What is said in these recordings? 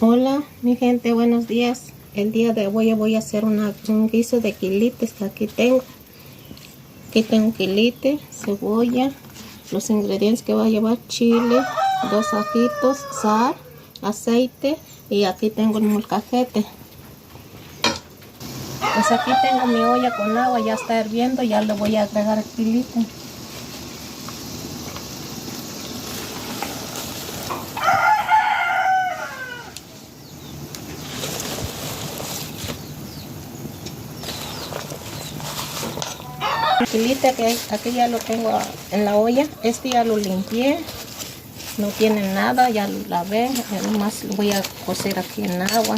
Hola mi gente, buenos días. El día de hoy voy a hacer un guiso de quilites que aquí tengo. Aquí tengo quilite, cebolla, los ingredientes que va a llevar: chile, 2 ajitos, sal, aceite, y aquí tengo el molcajete. Pues aquí tengo mi olla con agua, ya está hirviendo, ya le voy a agregar el quilite. El quilite que aquí ya lo tengo en la olla. Este ya lo limpié, no tiene nada, ya lo lavé. Además lo voy a cocer aquí en agua.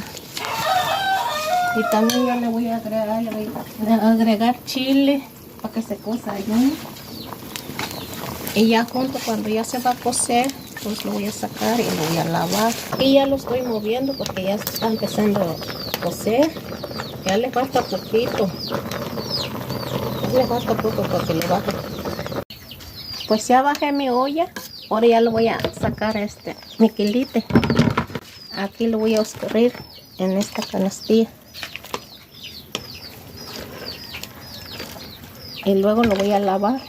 Y también yo le voy a agregar chile para que se cosa allí. Y ya junto, cuando ya se va a cocer, pues lo voy a sacar y lo voy a lavar. Y ya lo estoy moviendo porque ya está empezando a cocer. Ya le falta poquito. Ya le falta poco porque le baje. Pues ya bajé mi olla. Ahora ya lo voy a sacar mi quilite. Aquí lo voy a escurrir en esta canastilla. Y luego lo voy a lavar.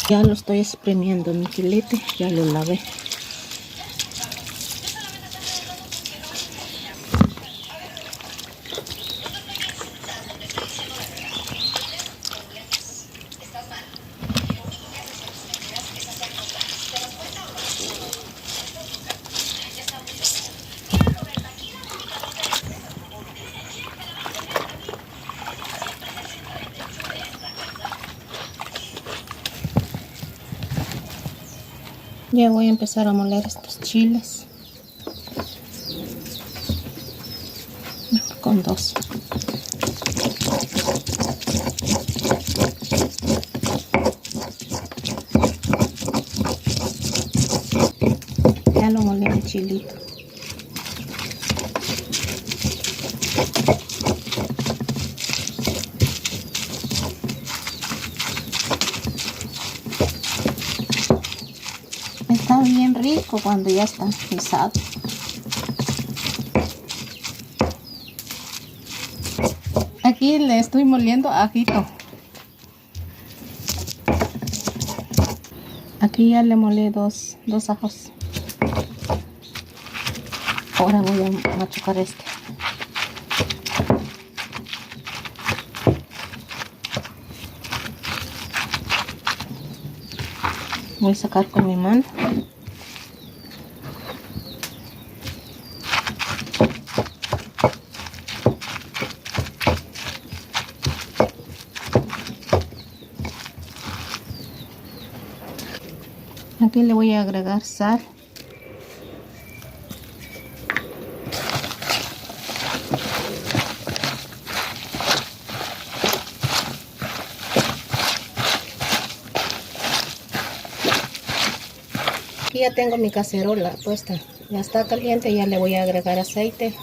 Ya lo estoy exprimiendo mi quilite, ya lo lavé. Ya voy a empezar a moler estos chiles. Con 2. Ya lo molí el chilito. Está bien rico cuando ya está guisado. Aquí le estoy moliendo ajito. Aquí ya le molí dos ajos. Ahora voy a machucar este. Voy a sacar con mi mano. Aquí le voy a agregar sal. Aquí ya tengo mi cacerola puesta. Ya está caliente, ya le voy a agregar aceite.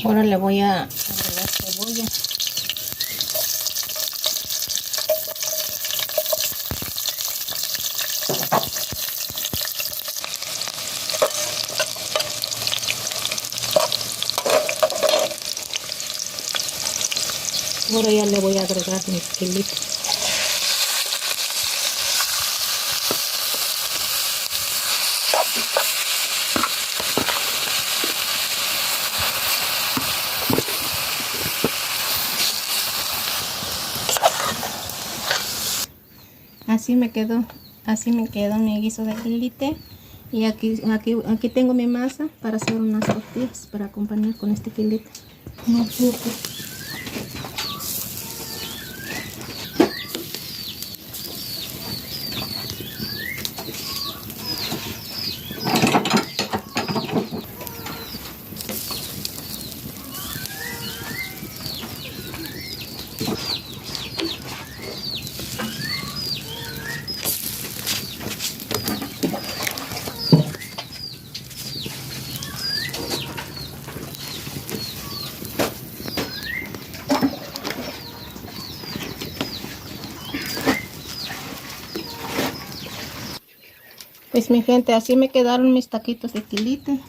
Ahora le voy a agregar cebolla. Ahora ya le voy a agregar mis quilites. Así me quedó mi guiso de quilite. Y aquí tengo mi masa para hacer unas tortillas para acompañar con este quilite. Pues mi gente, así me quedaron mis taquitos de quilite.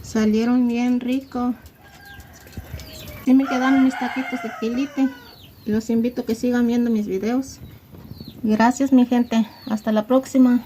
Salieron bien ricos. Así me quedaron mis taquitos de quilite. Los invito a que sigan viendo mis videos. Gracias mi gente. Hasta la próxima.